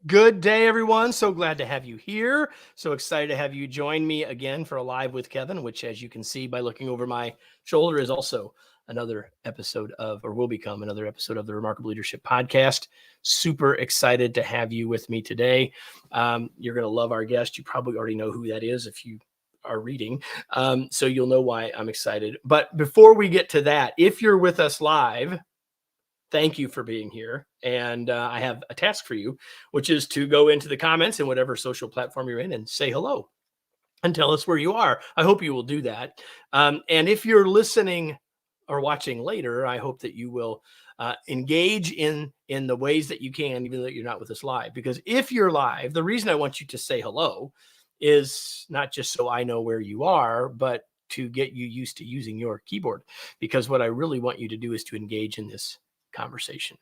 Good day, everyone. So glad to have you here. So excited to have you join me again for a Live with Kevin, which, as you can see by looking over my shoulder, is also another episode of, or will become another episode of the Remarkable Leadership Podcast. Super excited to have you with me today. You're going to love our guest. You probably already know who that is if you are reading. So you'll know why I'm excited. But before we get to that, if you're with us live, thank you for being here. And I have a task for you, which is to go into the comments in whatever social platform you're in and say hello and tell us where you are. I hope you will do that. And if you're listening or watching later, I hope that you will engage in the ways that you can, even though you're not with us live. Because if you're live, the reason I want you to say hello is not just so I know where you are, but to get you used to using your keyboard. Because what I really want you to do is to engage in this conversation.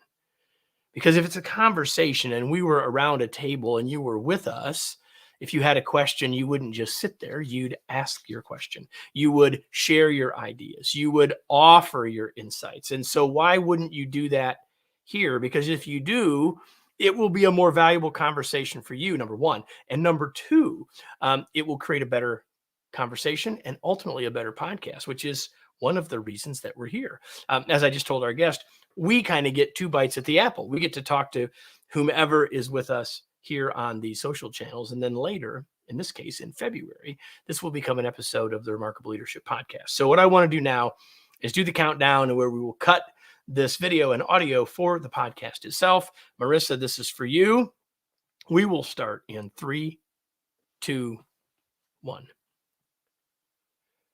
Because if it's a conversation and we were around a table and you were with us, if you had a question, you wouldn't just sit there. You'd ask your question. You would share your ideas. You would offer your insights. And so why wouldn't you do that here? Because if you do, it will be a more valuable conversation for you, number one. And number two, it will create a better conversation and ultimately a better podcast, which is one of the reasons that we're here. As I just told our guest, we kind of get two bites at the apple. We get to talk to whomever is with us here on the social channels. And then later, in this case, in February, this will become an episode of the Remarkable Leadership Podcast. So what I want to do now is do the countdown and where we will cut this video and audio for the podcast itself. Marissa, this is for you. We will start in 3, 2, 1.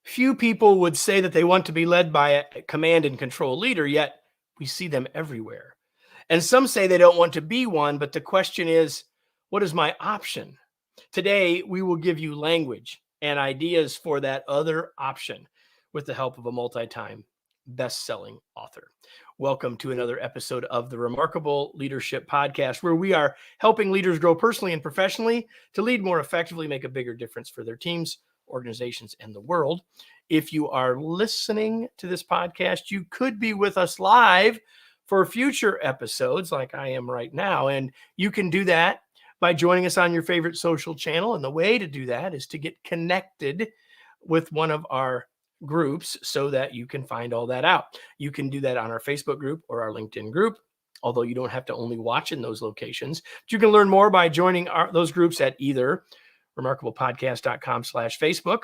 Few people would say that they want to be led by a command and control leader, yet we see them everywhere. And some say they don't want to be one, but the question is, what is my option? Today, we will give you language and ideas for that other option with the help of a multi-time best-selling author. Welcome to another episode of the Remarkable Leadership Podcast, where we are helping leaders grow personally and professionally to lead more effectively, make a bigger difference for their teams, organizations, and the world. If you are listening to this podcast, you could be with us live for future episodes like I am right now. And you can do that by joining us on your favorite social channel. And the way to do that is to get connected with one of our groups so that you can find all that out. You can do that on our Facebook group or our LinkedIn group, although you don't have to only watch in those locations. But you can learn more by joining those groups at either remarkablepodcast.com/Facebook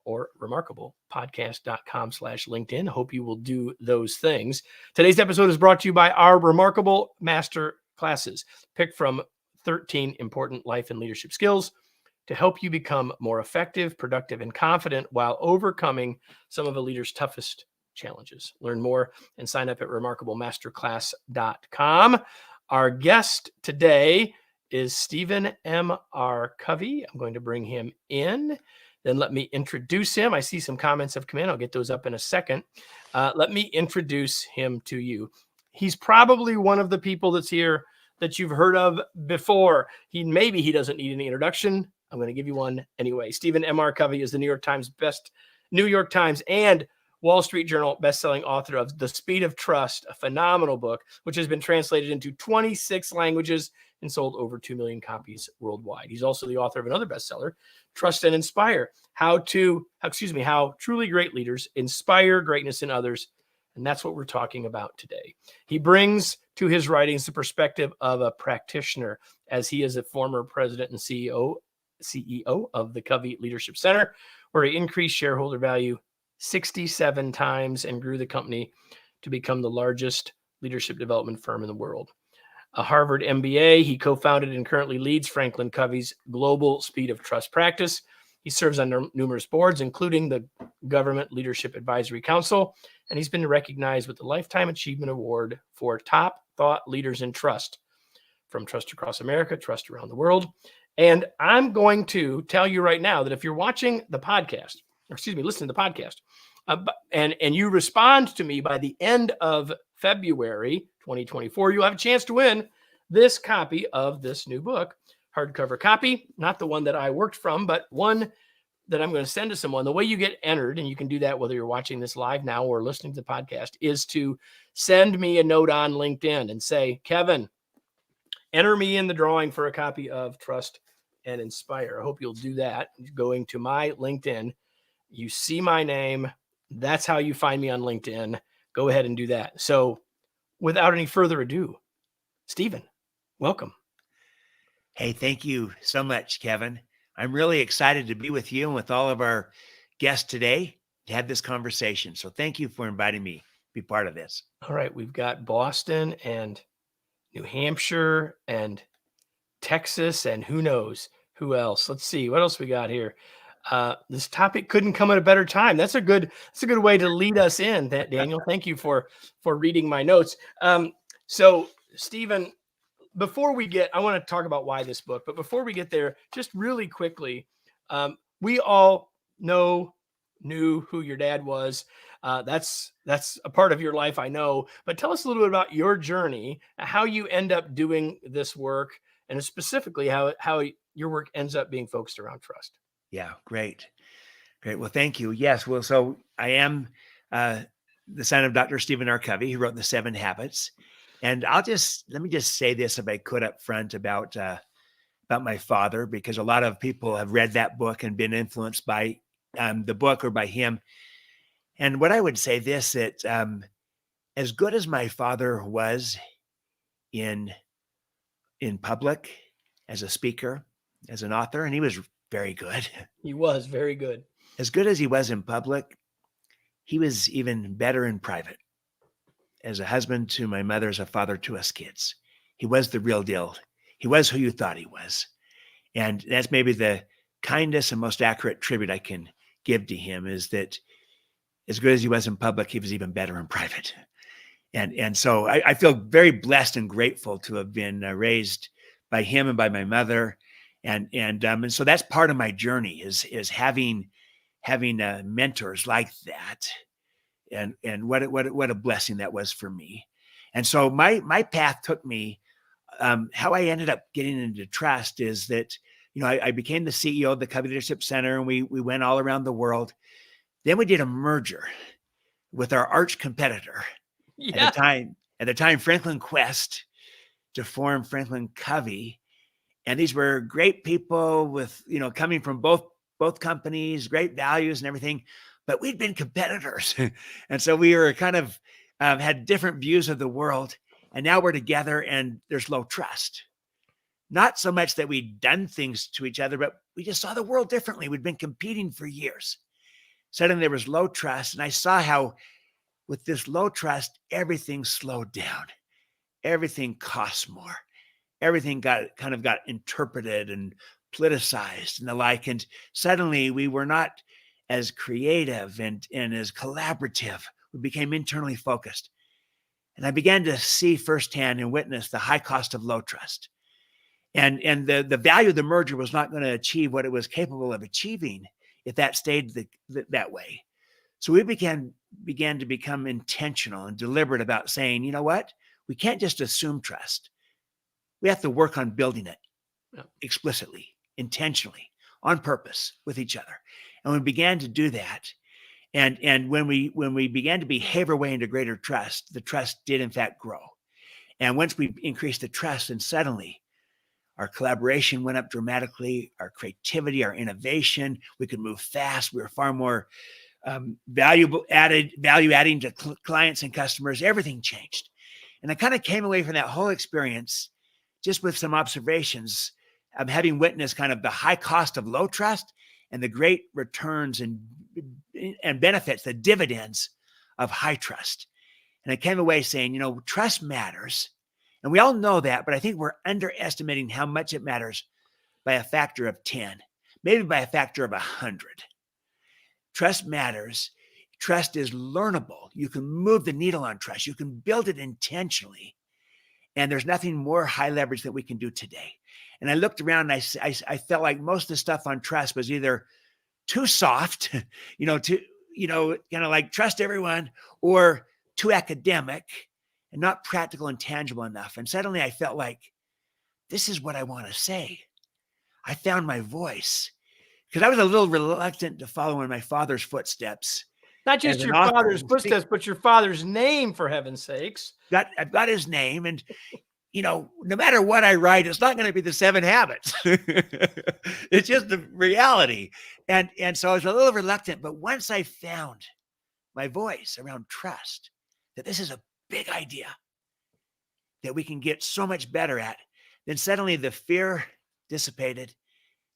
or remarkablepodcast.com/LinkedIn. Hope you will do those things. Today's episode is brought to you by our Remarkable Master Classes, picked from 13 important life and leadership skills to help you become more effective, productive, and confident while overcoming some of a leader's toughest challenges. Learn more and sign up at remarkablemasterclass.com. Our guest today is Stephen M.R. Covey. I'm going to bring him in. Then let me introduce him. I see some comments have come in. I'll get those up in a second. Let me introduce him to you. He's probably one of the people that's here that you've heard of before. Maybe he doesn't need any introduction. I'm going to give you one anyway. Stephen M.R. Covey is the New York Times and Wall Street Journal bestselling author of The Speed of Trust, a phenomenal book, which has been translated into 26 languages and sold over 2 million copies worldwide. He's also the author of another bestseller, Trust and Inspire, how truly great leaders inspire greatness in others. And that's what we're talking about today. He brings to his writings the perspective of a practitioner, as he is a former president and CEO of the Covey Leadership Center, where he increased shareholder value 67 times and grew the company to become the largest leadership development firm in the world. A Harvard MBA, he co-founded and currently leads Franklin Covey's Global Speed of Trust practice. He serves on numerous boards, including the Government Leadership Advisory Council, and he's been recognized with the Lifetime Achievement Award for Top Thought Leaders in Trust from Trust Across America, Trust Around the World. And I'm going to tell you right now that if you're watching the podcast, listening to the podcast, and you respond to me by the end of February 2024, you'll have a chance to win this copy of this new book, hardcover copy, not the one that I worked from, but one that I'm going to send to someone. The way you get entered, and you can do that whether you're watching this live now or listening to the podcast, is to send me a note on LinkedIn and say, Kevin, enter me in the drawing for a copy of Trust and Inspire. I hope you'll do that. Going to my LinkedIn, you see my name. That's how you find me on LinkedIn. Go ahead and do that. So without any further ado, Stephen, welcome. Hey, thank you so much, Kevin. I'm really excited to be with you and with all of our guests today to have this conversation. So thank you for inviting me to be part of this. All right, we've got Boston and New Hampshire and Texas and who knows who else. Let's see what else we got here. This topic couldn't come at a better time. That's a good way to lead us in. That Daniel, thank you for reading my notes. So Stephen, before we get, I want to talk about why this book, but before we get there, just really quickly, we all knew who your dad was. That's a part of your life, I know. But tell us a little bit about your journey, how you end up doing this work, and specifically how your work ends up being focused around trust. Yeah, great. Well, thank you. Yes. Well, so I am the son of Dr. Stephen R. Covey, who wrote The 7 Habits. And let me just say this, if I could, up front about my father, because a lot of people have read that book and been influenced by the book or by him. And what I would say this, that as good as my father was in public, as a speaker, as an author, and he was very good. He was very good. As good as he was in public, he was even better in private. As a husband to my mother, as a father to us kids. He was the real deal. He was who you thought he was. And that's maybe the kindest and most accurate tribute I can give to him, is that as good as he was in public, he was even better in private. And so I feel very blessed and grateful to have been raised by him and by my mother. And so that's part of my journey is having mentors like that. And what a blessing that was for me. And so my path took me, how I ended up getting into trust is that, I became the CEO of the Covey Leadership Center, and we went all around the world. Then we did a merger with our arch competitor at the time, Franklin Quest, to form Franklin Covey. And these were great people with, coming from both companies, great values and everything. But we'd been competitors. And so we were kind of had different views of the world. And now we're together and there's low trust. Not so much that we'd done things to each other, but we just saw the world differently. We'd been competing for years. Suddenly there was low trust. And I saw how with this low trust, everything slowed down. Everything costs more. Everything got interpreted and politicized and the like. And suddenly we were not as creative and as collaborative. We became internally focused. And I began to see firsthand and witness the high cost of low trust. And the value of the merger was not going to achieve what it was capable of achieving if that stayed that way. So we began to become intentional and deliberate about saying, you know what? We can't just assume trust. We have to work on building it explicitly, intentionally, on purpose with each other. And we began to do that. And when we began to behave our way into greater trust, the trust did in fact grow. And once we increased the trust, and suddenly our collaboration went up dramatically, our creativity, our innovation, we could move fast. We were far more value adding to clients and customers. Everything changed. And I kind of came away from that whole experience just with some observations of having witnessed kind of the high cost of low trust and the great returns and benefits, the dividends of high trust. And I came away saying, trust matters. And we all know that, but I think we're underestimating how much it matters by a factor of 10, maybe by a factor of 100. Trust matters. Trust is learnable. You can move the needle on trust. You can build it intentionally. And there's nothing more high leverage that we can do today. And I looked around and I felt like most of the stuff on trust was either too soft, kind of like trust everyone, or too academic and not practical and tangible enough. And suddenly I felt like, this is what I want to say. I found my voice, because I was a little reluctant to follow in my father's footsteps. Not just your father's footsteps, but your father's name, for heaven's sakes. I've got his name. And no matter what I write, it's not going to be the 7 habits. It's just the reality. And so I was a little reluctant, but once I found my voice around trust, that this is a big idea that we can get so much better at, then suddenly the fear dissipated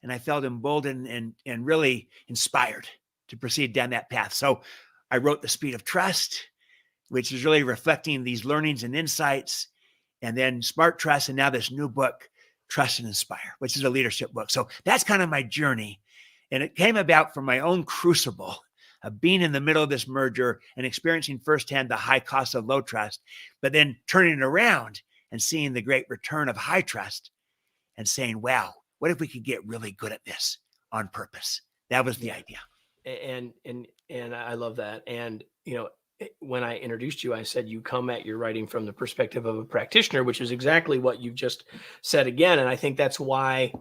and I felt emboldened and really inspired to proceed down that path. So I wrote The Speed of Trust, which is really reflecting these learnings and insights, and then Smart Trust, and now this new book, Trust and Inspire, which is a leadership book. So that's kind of my journey. And it came about from my own crucible of being in the middle of this merger and experiencing firsthand the high cost of low trust, but then turning it around and seeing the great return of high trust and saying, wow, what if we could get really good at this on purpose? That was the idea. And I love that. And, when I introduced you, I said you come at your writing from the perspective of a practitioner, which is exactly what you've just said again. And I think that's why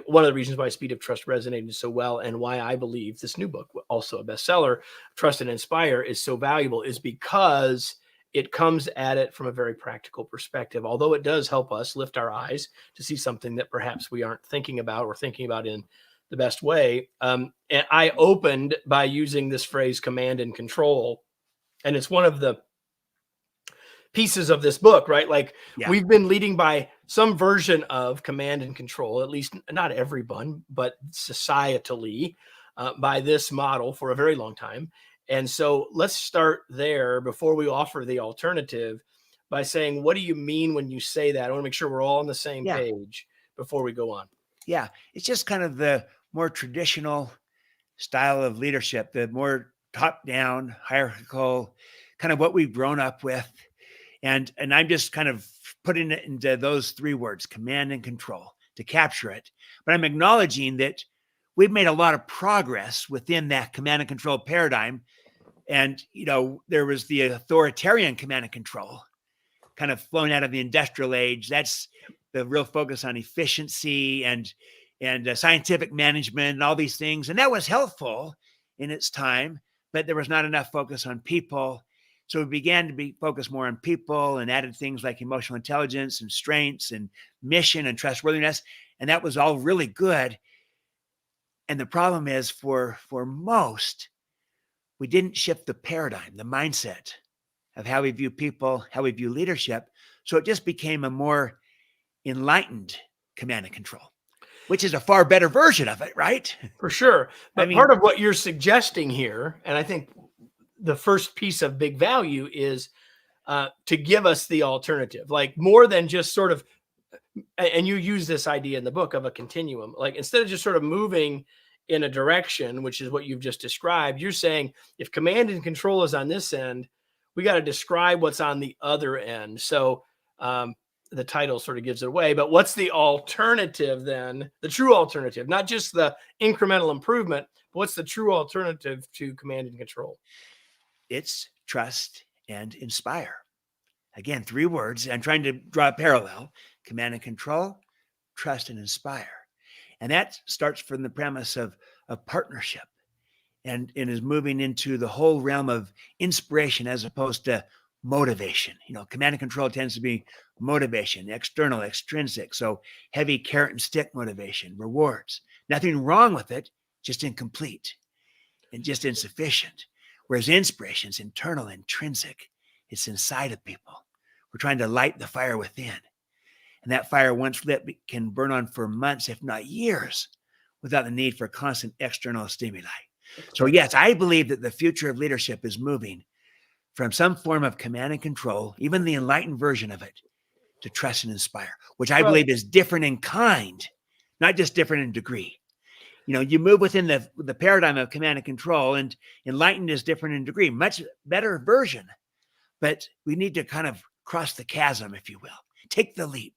one of the reasons why Speed of Trust resonated so well, and why I believe this new book, also a bestseller, Trust and Inspire, is so valuable, is because it comes at it from a very practical perspective. Although it does help us lift our eyes to see something that perhaps we aren't thinking about or thinking about in the best way. And I opened by using this phrase, command and control. And it's one of the pieces of this book, right? Like we've been leading by some version of command and control, at least not everyone, but societally by this model for a very long time. And so let's start there before we offer the alternative by saying, what do you mean when you say that? I want to make sure we're all on the same page before we go on. Yeah, it's just kind of the more traditional style of leadership, the more top-down, hierarchical, kind of what we've grown up with. And I'm just kind of putting it into those 3 words, command and control, to capture it. But I'm acknowledging that we've made a lot of progress within that command and control paradigm. And, there was the authoritarian command and control kind of flown out of the industrial age. That's the real focus on efficiency and scientific management and all these things. And that was helpful in its time, but there was not enough focus on people. So we began to be focused more on people and added things like emotional intelligence and strengths and mission and trustworthiness. And that was all really good. And the problem is for most, we didn't shift the paradigm, the mindset of how we view people, how we view leadership. So it just became a more enlightened command and control, which is a far better version of it, right? For sure. But part of what you're suggesting here, and I think the first piece of big value is to give us the alternative, like more than just sort of, and you use this idea in the book of a continuum, like instead of just sort of moving in a direction, which is what you've just described, you're saying if command and control is on this end, we got to describe what's on the other end. So the title sort of gives it away, but what's the alternative then? The true alternative, not just the incremental improvement, but what's the true alternative to command and control? It's trust and inspire. Again, 3 words. I'm trying to draw a parallel: command and control, trust and inspire. And that starts from the premise of partnership and is moving into the whole realm of inspiration as opposed to motivation. Command and control tends to be motivation, external, extrinsic. So heavy carrot and stick motivation, rewards. Nothing wrong with it, just incomplete and just insufficient. Whereas inspiration is internal, intrinsic. It's inside of people. We're trying to light the fire within. And that fire, once lit, can burn on for months, if not years, without the need for constant external stimuli. So yes, I believe that the future of leadership is moving from some form of command and control, even the enlightened version of it, to trust and inspire, which I believe is different in kind, not just different in degree. You move within the paradigm of command and control, and enlightened is different in degree, much better version. But we need to kind of cross the chasm, if you will, take the leap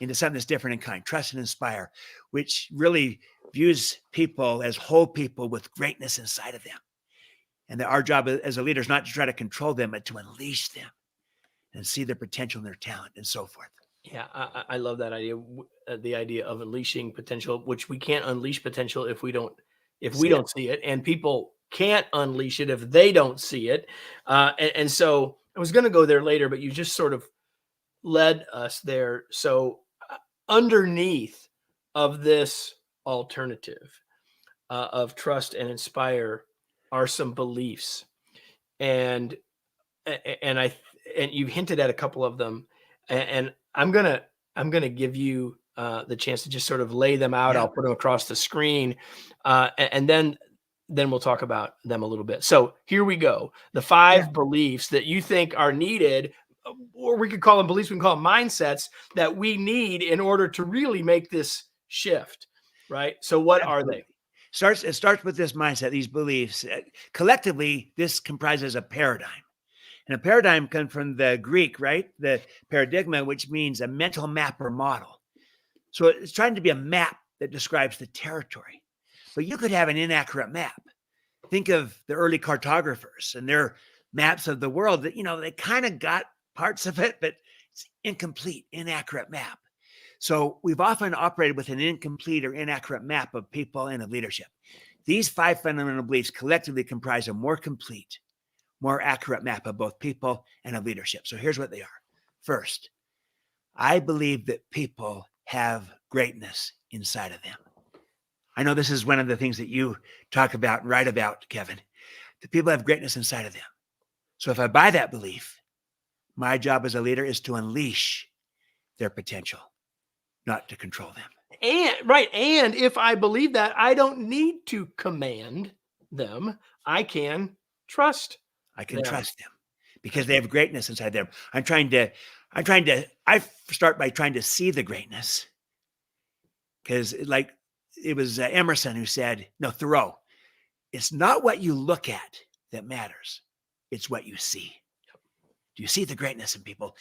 into something that's different in kind, trust and inspire, which really views people as whole people with greatness inside of them. And that our job as a leader is not to try to control them, but to unleash them and see their potential and their talent and so forth. Yeah, I love that idea. The idea of unleashing potential, which we can't unleash potential if we don't see it, and people can't unleash it if they don't see it. And so I was going to go there later, but you just sort of led us there. So underneath of this alternative of trust and inspire are some beliefs, and and I and you hinted at a couple of them, and I'm gonna give you the chance to just sort of lay them out. Yeah. I'll put them across the screen, and then we'll talk about them a little bit. So here we go. The Yeah. 5 beliefs that you think are needed, or we could call them beliefs, we can call them mindsets that we need in order to really make this shift, right? So what are they? Absolutely. It starts with this mindset, these beliefs. Collectively, this comprises a paradigm. And a paradigm comes from the Greek, right? The paradigma, which means a mental map or model. So it's trying to be a map that describes the territory. But you could have an inaccurate map. Think of the early cartographers and their maps of the world that, they kind of got parts of it, but it's incomplete, inaccurate map. So we've often operated with an incomplete or inaccurate map of people and of leadership. These 5 fundamental beliefs collectively comprise a more complete, more accurate map of both people and of leadership. So here's what they are. First, I believe that people have greatness inside of them. I know this is one of the things that you talk about and write about, Kevin. The people have greatness inside of them. So if I buy that belief, my job as a leader is to unleash their potential, not to control them. And if I believe that, I don't need to command them. I can trust. I can them. trust them because they have greatness inside them. I start by trying to see the greatness, because like it was Emerson who said, no, Thoreau, it's not what you look at that matters. It's what you see. Do you see the greatness in people?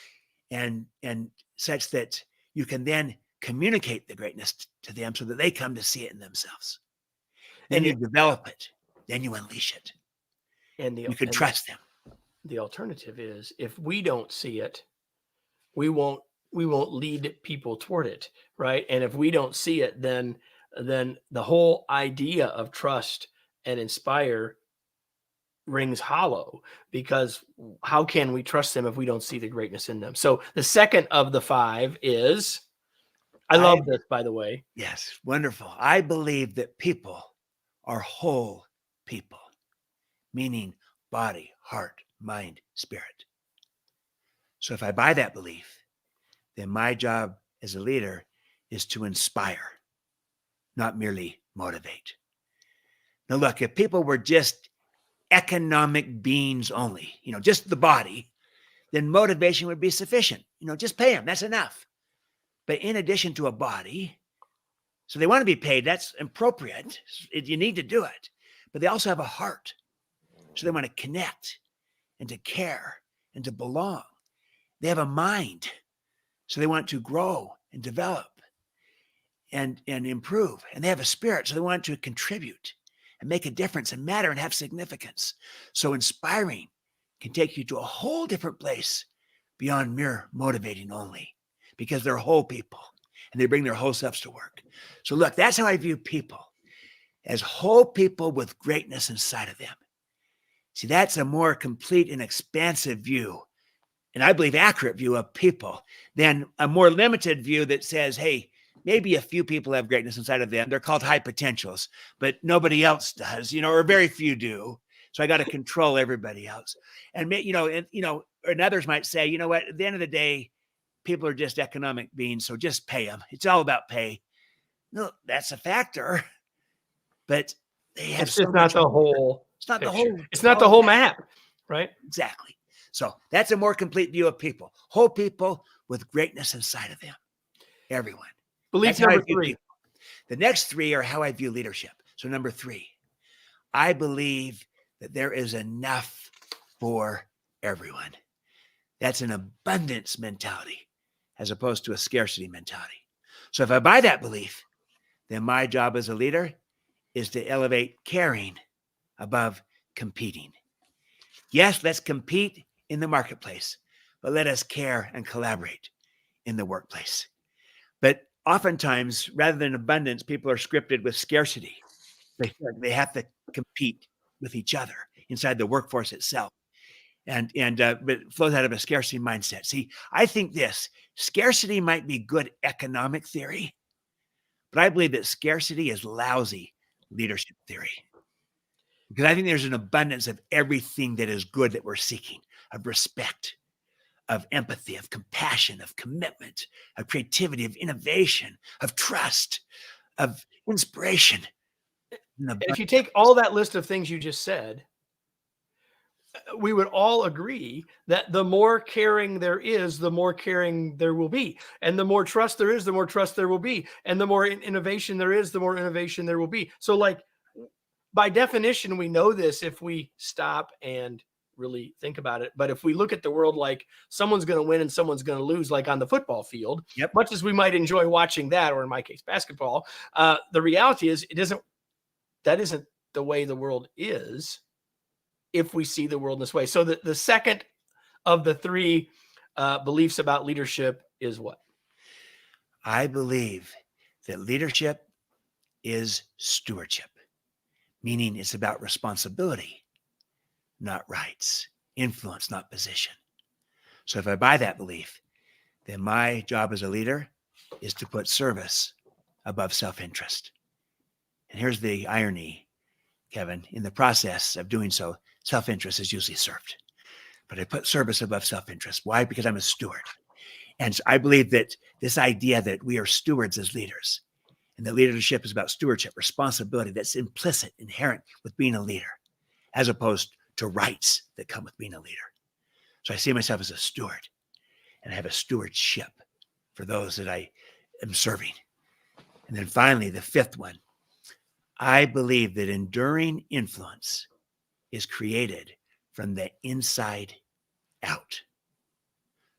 And such that you can then communicate the greatness to them so that they come to see it in themselves. Then you develop it. Then you unleash it. And you can trust them. The alternative is, if we don't see it, we won't lead people toward it, right? And if we don't see it, then the whole idea of trust and inspire rings hollow, because how can we trust them if we don't see the greatness in them? So the second of the 5 is, I love this, by the way. Yes, wonderful. I believe that people are whole people, meaning body, heart, mind, spirit. So if I buy that belief, then my job as a leader is to inspire, not merely motivate. Now, look, if people were just economic beings only, just the body, then motivation would be sufficient. Just pay them. That's enough. But in addition to a body, so they want to be paid. That's appropriate. You need to do it. But they also have a heart. So they want to connect and to care and to belong. They have a mind. So they want to grow and develop and improve. And they have a spirit. So they want to contribute and make a difference and matter and have significance. So inspiring can take you to a whole different place beyond mere motivating only, because they're whole people and they bring their whole selves to work. So look, that's how I view people, as whole people with greatness inside of them. See, that's a more complete and expansive view, and I believe accurate view of people, than a more limited view that says, hey, maybe a few people have greatness inside of them. They're called high potentials, but nobody else does, or very few do. So I got to control everybody else. And, and others might say, you know what, at the end of the day, people are just economic beings, so just pay them. It's all about pay. No, that's a factor, but they have It's not the whole. It's not the whole. It's not the whole map, right? Exactly. So that's a more complete view of people. Whole people with greatness inside of them. Everyone. Belief number 3. The next 3 are how I view leadership. So number 3, I believe that there is enough for everyone. That's an abundance mentality as opposed to a scarcity mentality. So if I buy that belief, then my job as a leader is to elevate caring above competing. Yes, let's compete in the marketplace, but let us care and collaborate in the workplace. But oftentimes, rather than abundance, people are scripted with scarcity. They have to compete with each other inside the workforce itself. but it flows out of a scarcity mindset. See, I think this scarcity might be good economic theory, but I believe that scarcity is lousy leadership theory. Because I think there's an abundance of everything that is good that we're seeking, of respect, of empathy, of compassion, of commitment, of creativity, of innovation, of trust, of inspiration. If you take all that list of things you just said, we would all agree that the more caring there is, the more caring there will be. And the more trust there is, the more trust there will be. And the more innovation there is, the more innovation there will be. So, like, by definition, we know this if we stop and really think about it. But if we look at the world like someone's going to win and someone's going to lose, like on the football field, Yep. much as we might enjoy watching that, or in my case, basketball, the reality is that isn't the way the world is if we see the world in this way. So the second of the three beliefs about leadership is what? I believe that leadership is stewardship, meaning it's about responsibility, not rights, influence, not position. So if I buy that belief, then my job as a leader is to put service above self-interest. And here's the irony, Kevin. In the process of doing so, self-interest is usually served. But I put service above self-interest. Why? Because I'm a steward. And I believe that this idea that we are stewards as leaders, and that leadership is about stewardship, responsibility, that's implicit, inherent with being a leader, as opposed to rights that come with being a leader. So I see myself as a steward, and I have a stewardship for those that I am serving. And then finally, the fifth one, I believe that enduring influence is created from the inside out.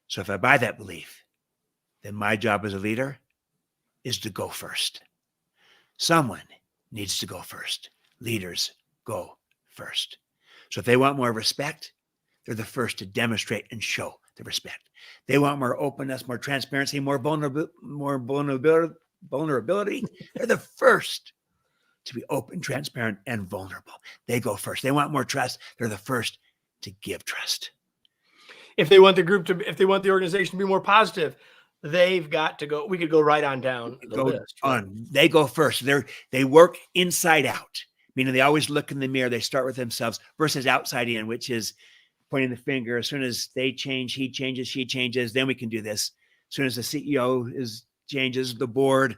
So if I buy that belief, then my job as a leader is to go first. Someone needs to go first. Leaders go first. So if they want more respect, they're the first to demonstrate and show the respect. They want more openness, more transparency, more vulnerability. They're the first to be open, transparent, and vulnerable. They go first. They want more trust. They're the first to give trust. If they want the organization to be more positive, they've got to go. We could go right on down the list. Right? They go first. They work inside out, meaning they always look in the mirror. They start with themselves versus outside in, which is pointing the finger. As soon as they change, he changes, she changes, then we can do this. As soon as the CEO changes, the board,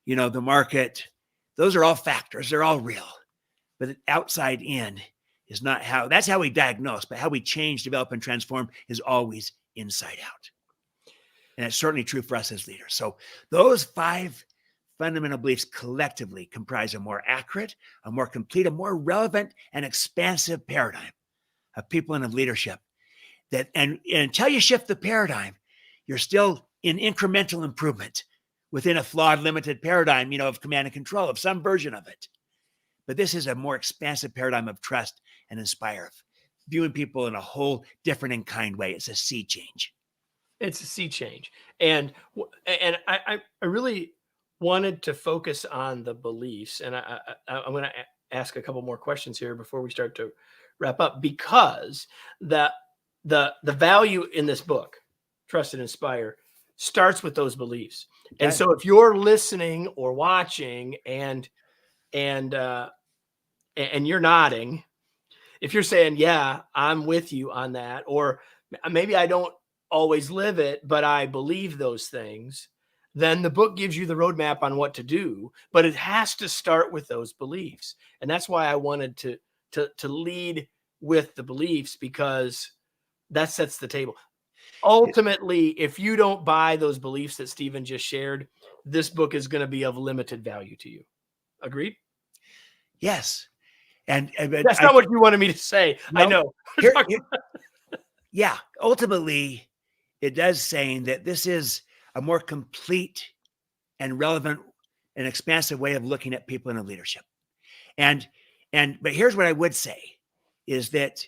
the market, those are all factors. They're all real. But outside in is not that's how we diagnose, but how we change, develop, and transform is always inside out. And that's certainly true for us as leaders. So those 5 fundamental beliefs collectively comprise a more accurate, a more complete, a more relevant, and expansive paradigm of people and of leadership. And until you shift the paradigm, you're still in incremental improvement within a flawed, limited paradigm, of command and control, of some version of it. But this is a more expansive paradigm of trust and inspire, of viewing people in a whole different and kind way. It's a sea change. It's a sea change. And I really wanted to focus on the beliefs. And I'm going to ask a couple more questions here before we start to wrap up, because the value in this book, Trust and Inspire, starts with those beliefs. Okay. And so if you're listening or watching and you're nodding, if you're saying, yeah, I'm with you on that, or maybe I don't always live it, but I believe those things, then the book gives you the roadmap on what to do, but it has to start with those beliefs. And that's why I wanted to lead with the beliefs, because that sets the table. Ultimately, if you don't buy those beliefs that Stephen just shared, this book is going to be of limited value to you. Agreed? Yes. And that's not what you wanted me to say. No, I know. Yeah. Ultimately, it does saying that this is a more complete and relevant and expansive way of looking at people in leadership. But here's what I would say is that,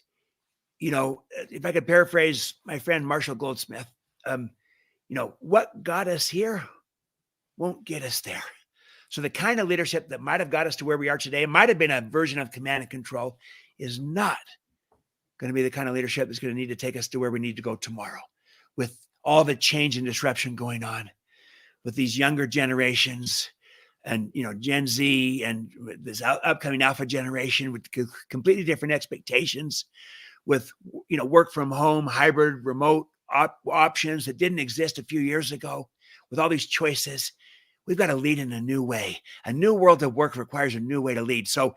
if I could paraphrase my friend Marshall Goldsmith, what got us here won't get us there. So the kind of leadership that might have got us to where we are today, might have been a version of command and control, is not going to be the kind of leadership that's going to need to take us to where we need to go tomorrow, with all the change and disruption going on, with these younger generations and, Gen Z and this upcoming alpha generation with completely different expectations, with, work from home, hybrid, remote options that didn't exist a few years ago, with all these choices. We've got to lead in a new way. A new world of work requires a new way to lead. So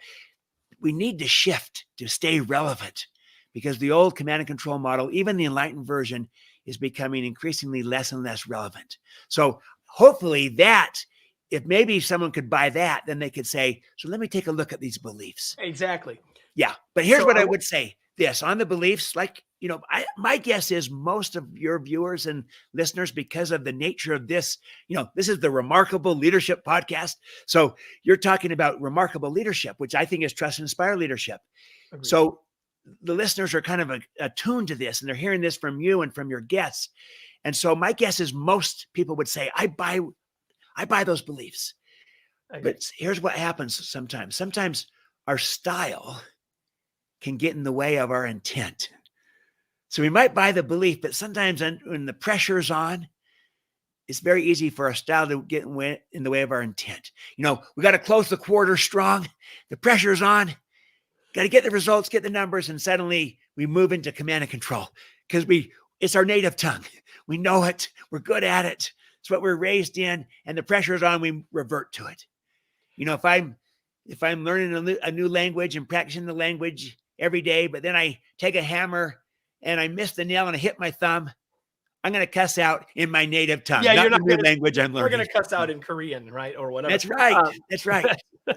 we need to shift to stay relevant, because the old command and control model, even the enlightened version, is becoming increasingly less and less relevant. So hopefully that, if maybe someone could buy that, then they could say, so let me take a look at these beliefs. Exactly. Yeah. But here's what I would say. This on the beliefs, my guess is most of your viewers and listeners, because of the nature of this, this is the Remarkable Leadership Podcast. So you're talking about remarkable leadership, which I think is trust and inspire leadership. Agreed. So the listeners are kind of attuned to this, and they're hearing this from you and from your guests. And so my guess is most people would say, I buy those beliefs. But here's what happens sometimes. Sometimes our style can get in the way of our intent. So we might buy the belief, but sometimes when the pressure's on, it's very easy for our style to get in the way of our intent. We got to close the quarter strong. The pressure's on. Got to get the results, get the numbers, and suddenly we move into command and control because it's our native tongue. We know it. We're good at it. It's what we're raised in, and the pressure's on. We revert to it. If I'm learning a new language and practicing the language every day, but then I take a hammer and I miss the nail and I hit my thumb, I'm going to cuss out in my native tongue. Yeah, not the new language I'm learning. We're going to cuss out in Korean, right? Or whatever. That's right. That's right.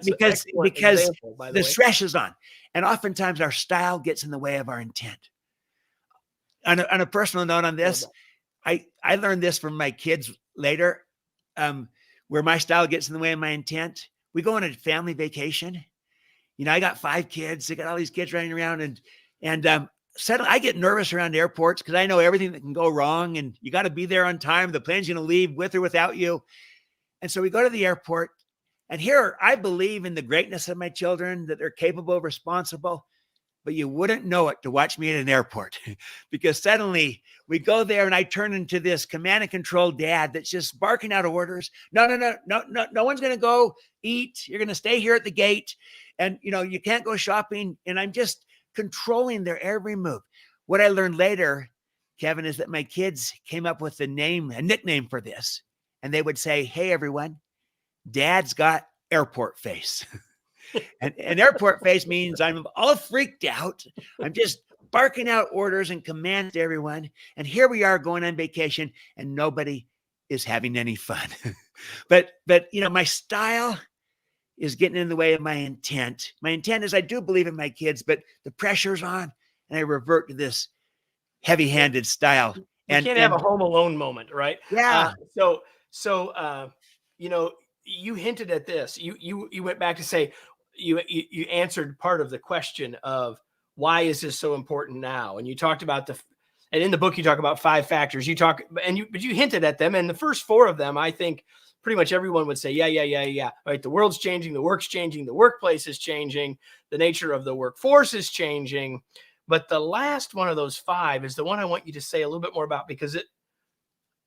Because example, the stress is on. And oftentimes our style gets in the way of our intent. On a personal note on this, I learned this from my kids later, where my style gets in the way of my intent. We go on a family vacation. I got 5 kids. I got all these kids running around, and suddenly I get nervous around airports because I know everything that can go wrong, and you got to be there on time. The plane's going to leave with or without you. And so we go to the airport, and here I believe in the greatness of my children, that they're capable, responsible, but you wouldn't know it to watch me at an airport because suddenly we go there and I turn into this command and control dad that's just barking out orders. No one's going to go eat. You're going to stay here at the gate, and you can't go shopping. And I'm just controlling their every move. What I learned later, Kevin, is that my kids came up with a nickname for this. And they would say, hey, everyone, Dad's got airport face. and airport face means I'm all freaked out. I'm just barking out orders and commands to everyone. And here we are going on vacation and nobody is having any fun. but my style is getting in the way of my intent. My intent is I do believe in my kids, but the pressure's on and I revert to this heavy-handed style. You can't have a Home Alone moment, right? Yeah. So you hinted at this. You went back to say you answered part of the question of why is this so important now? And you talked about and in the book you talk about 5 factors. But you hinted at them, and the first 4 of them, I think pretty much everyone would say, yeah. Right. The world's changing, the work's changing, the workplace is changing, the nature of the workforce is changing. But the last one of those 5 is the one I want you to say a little bit more about, because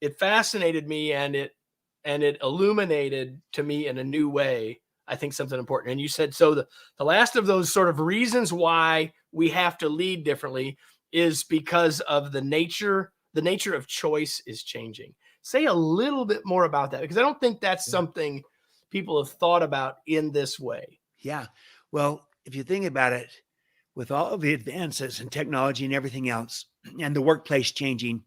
it fascinated me and it illuminated to me in a new way, I think, something important. And you said, so the last of those sort of reasons why we have to lead differently is because of the nature of choice is changing. Say a little bit more about that, because I don't think that's something people have thought about in this way. Yeah. Well, if you think about it, with all of the advances in technology and everything else, and the workplace changing,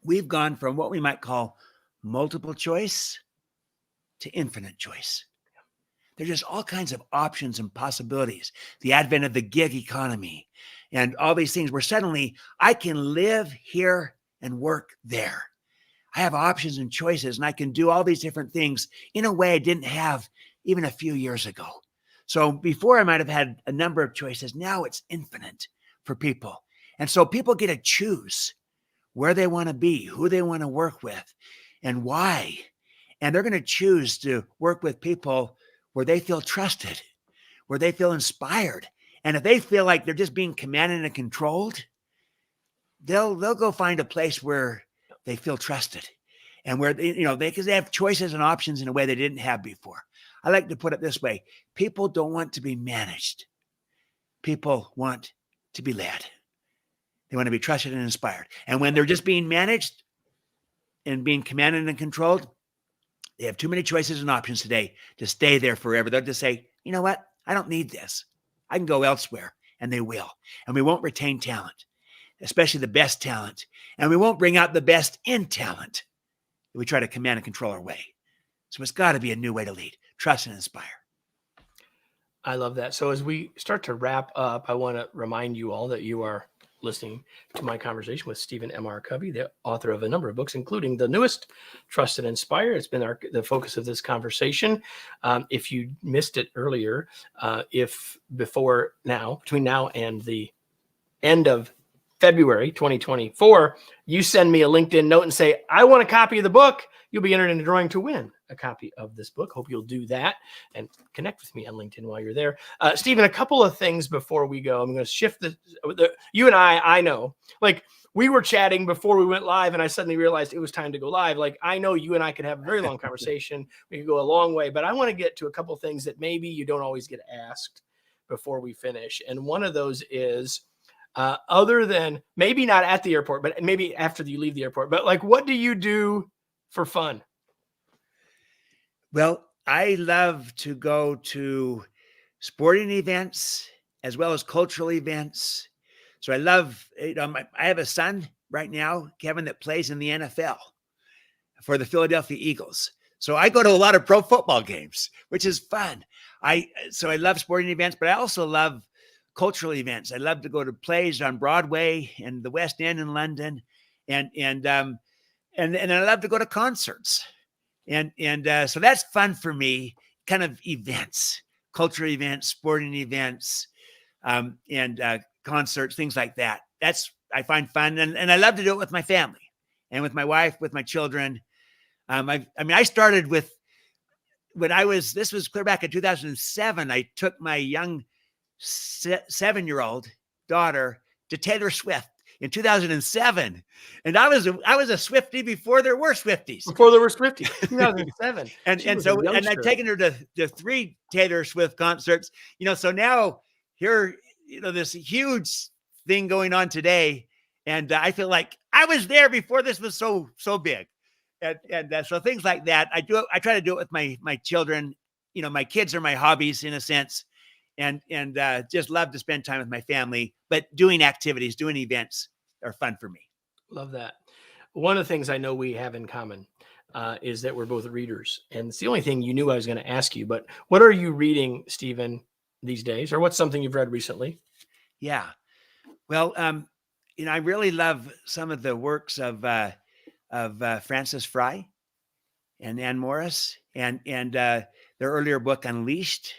we've gone from what we might call multiple choice to infinite choice. There's just all kinds of options and possibilities. The advent of the gig economy and all these things where suddenly I can live here and work there. I have options and choices, and I can do all these different things in a way I didn't have even a few years ago. So before I might have had a number of choices. Now it's infinite for people. And so people get to choose where they want to be, who they want to work with, and why. And they're going to choose to work with people where they feel trusted, where they feel inspired, And if they feel like they're just being commanded and controlled, they'll go find a place where they feel trusted and where because they have choices and options in a way they didn't have before. I like to put it this way: people don't want to be managed. People want to be led. They want to be trusted and inspired. And when they're just being managed and being commanded and controlled, they have too many choices and options today to stay there forever. They'll just say, you know what? I don't need this. I can go elsewhere. And they will. And we won't retain talent, especially the best talent. And we won't bring out the best in talent if we try to command and control our way. So it's got to be a new way to lead. Trust and inspire. I love that. So as we start to wrap up, I want to remind you all that you are listening to my conversation with Stephen M.R. Covey, the author of a number of books, including the newest, Trust and Inspire. It's been the focus of this conversation. If you missed it earlier, between now and the end of February 2024, you send me a LinkedIn note and say, I want a copy of the book, you'll be entered in a drawing to win a copy of this book. Hope you'll do that and connect with me on LinkedIn while you're there. Stephen, a couple of things before we go. I'm going to shift you and I know, like we were chatting before we went live and I suddenly realized it was time to go live. Like I know you and I could have a very long conversation. We could go a long way, but I want to get to a couple of things that maybe you don't always get asked before we finish. And one of those is, other than maybe not at the airport, but maybe after you leave the airport, but like, what do you do for fun? Well, I love to go to sporting events as well as cultural events. So I love, I have a son right now, Kevin, that plays in the NFL for the Philadelphia Eagles. So I go to a lot of pro football games, which is fun. So I love sporting events, but I also love cultural events. I love to go to plays on Broadway and the West End in London, and I love to go to concerts, and so that's fun for me. Kind of events, cultural events, sporting events, and concerts, things like that. I find fun, and I love to do it with my family and with my wife, with my children. I started with this was clear back in 2007. I took my young 7-year-old daughter to Taylor Swift in 2007. And I was a Swiftie before there were Swifties. Before there were Swifties, 2007. and I've taken her to 3 Taylor Swift concerts, so now here, this huge thing going on today. And I feel like I was there before this was so big. And so things like that, I try to do it with my children. My kids are my hobbies in a sense. And just love to spend time with my family, but doing activities, doing events are fun for me. Love that. One of the things I know we have in common is that we're both readers. And it's the only thing you knew I was going to ask you, but what are you reading, Stephen, these days? Or what's something you've read recently? Yeah. Well, I really love some of the works of Frances Fry and Ann Morris, and their earlier book, Unleashed,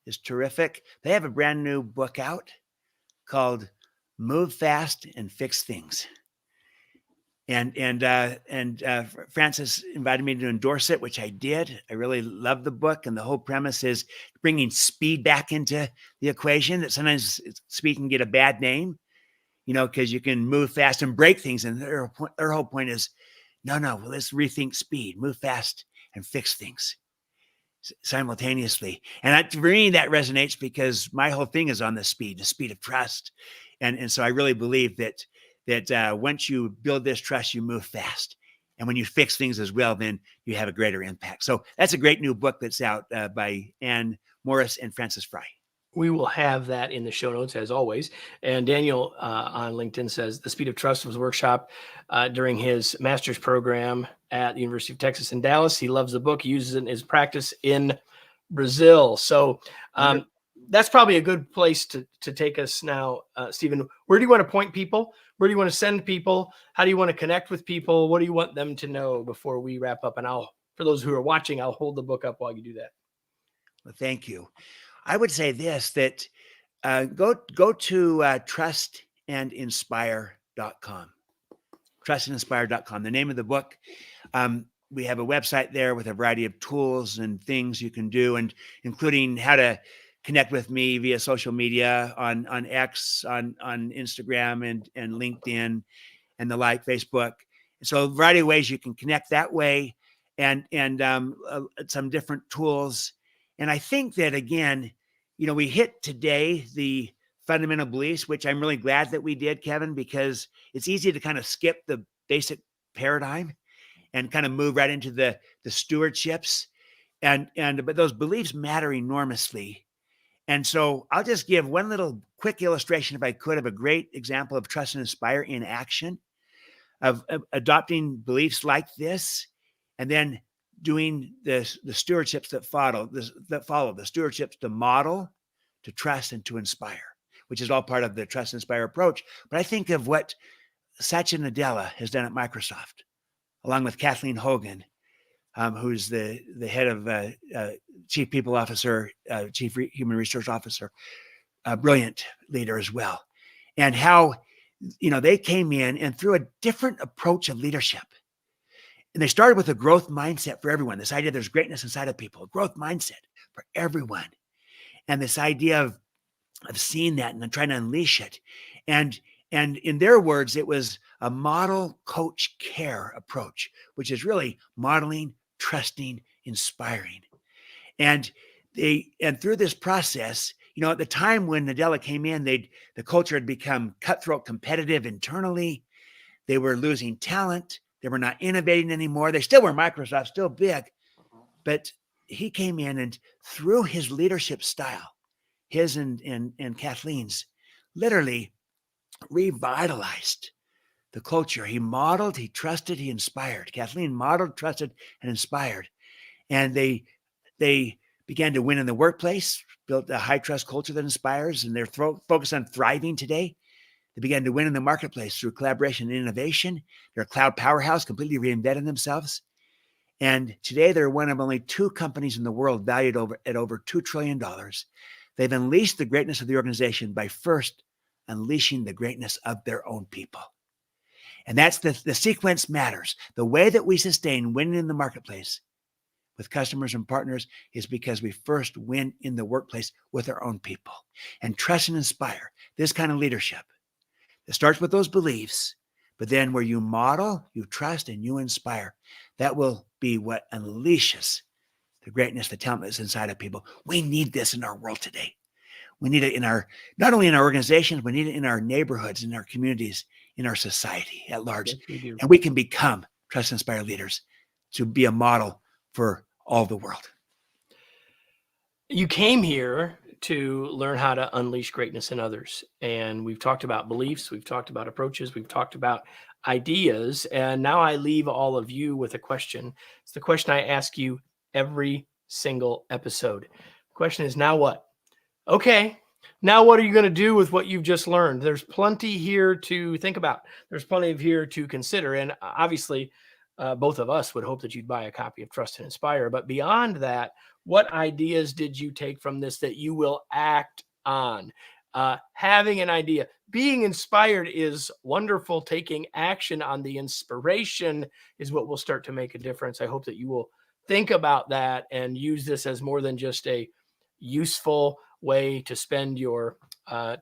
is terrific. They have a brand new book out called Move Fast and Fix Things. And Frances invited me to endorse it, which I did. I really love the book. And the whole premise is bringing speed back into the equation, that sometimes speed can get a bad name, because you can move fast and break things. And their whole point is, no, let's rethink speed, move fast and fix things simultaneously. And for me, that resonates because my whole thing is on the speed of trust. And so I really believe that once you build this trust, you move fast. And when you fix things as well, then you have a greater impact. So that's a great new book that's out by Ann Morris and Frances Fry. We will have that in the show notes as always. And Daniel on LinkedIn says the Speed of Trust was a workshop during his master's program at the University of Texas in Dallas. He loves the book. He uses it in his practice in Brazil. So that's probably a good place to take us now. Stephen, where do you want to point people? Where do you want to send people? How do you want to connect with people? What do you want them to know before we wrap up? And for those who are watching, I'll hold the book up while you do that. Well, thank you. I would say this, that go to trustandinspire.com. Trustandinspire.com, the name of the book. We have a website there with a variety of tools and things you can do, and including how to connect with me via social media on X, on Instagram and LinkedIn and the like, Facebook. So a variety of ways you can connect that way, and some different tools. And I think that, again, we hit today the fundamental beliefs, which I'm really glad that we did, Kevin, because it's easy to kind of skip the basic paradigm and kind of move right into the stewardships. But those beliefs matter enormously. And so I'll just give one little quick illustration, if I could, of a great example of trust and inspire in action, of adopting beliefs like this, and then doing the stewardships that follow the stewardships to model, to trust, and to inspire, which is all part of the trust and inspire approach. But I think of what Satya Nadella has done at Microsoft, along with Kathleen Hogan, who's the head of Chief People Officer, Chief Human Resource Officer, a brilliant leader as well. And how, they came in and through a different approach of leadership. And they started with a growth mindset for everyone. This idea there's greatness inside of people, a growth mindset for everyone. And this idea of seeing that and then trying to unleash it. And in their words, it was a model, coach, care approach, which is really modeling, trusting, inspiring. And through this process, at the time when Nadella came in, the culture had become cutthroat competitive internally. They were losing talent. They were not innovating anymore. They still were Microsoft, still big. But he came in and through his leadership style, his and Kathleen's, literally revitalized the culture. He modeled, he trusted, he inspired. Kathleen modeled, trusted, and inspired. And they began to win in the workplace, built a high trust culture that inspires, and they're focused on thriving today. They began to win in the marketplace through collaboration and innovation. They're a cloud powerhouse, completely reinvented themselves. And today they're one of only 2 companies in the world valued at over $2 trillion. They've unleashed the greatness of the organization by first unleashing the greatness of their own people. And that's the sequence matters. The way that we sustain winning in the marketplace with customers and partners is because we first win in the workplace with our own people. And trust and inspire, this kind of leadership that starts with those beliefs, but then where you model, you trust, and you inspire, that will be what unleashes the greatness, the talent that's inside of people. We need this in our world today. We need it not only in our organizations, we need it in our neighborhoods, in our communities, in our society at large. Yes, we do. And we can become trust and inspire leaders to be a model for all the world. You came here to learn how to unleash greatness in others. And we've talked about beliefs, we've talked about approaches, we've talked about ideas. And now I leave all of you with a question. It's the question I ask you every single episode. The question is, now what? Okay, now what are you going to do with what you've just learned? There's plenty here to think about. There's plenty of here to consider. And obviously, both of us would hope that you'd buy a copy of Trust and Inspire. But beyond that, what ideas did you take from this that you will act on? Having an idea, being inspired is wonderful. Taking action on the inspiration is what will start to make a difference. I hope that you will think about that and use this as more than just a useful way to spend your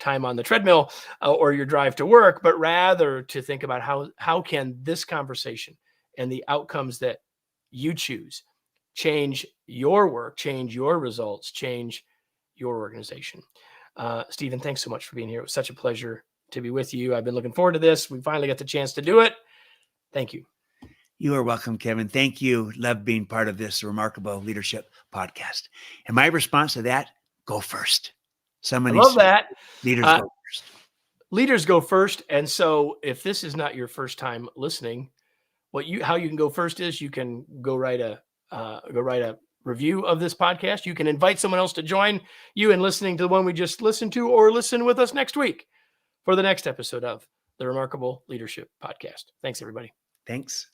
time on the treadmill or your drive to work, but rather to think about how can this conversation and the outcomes that you choose change your work, change your results, change your organization. Stephen, thanks so much for being here. It was such a pleasure to be with you. I've been looking forward to this. We finally got the chance to do it. Thank you. You are welcome, Kevin. Thank you. Love being part of this remarkable leadership podcast. And my response to that, go first. I love that. Leaders go first. Leaders go first. And so if this is not your first time listening, how you can go first is you can go write a review of this podcast. You can invite someone else to join you in listening to the one we just listened to, or listen with us next week for the next episode of the Remarkable Leadership Podcast. Thanks, everybody. Thanks.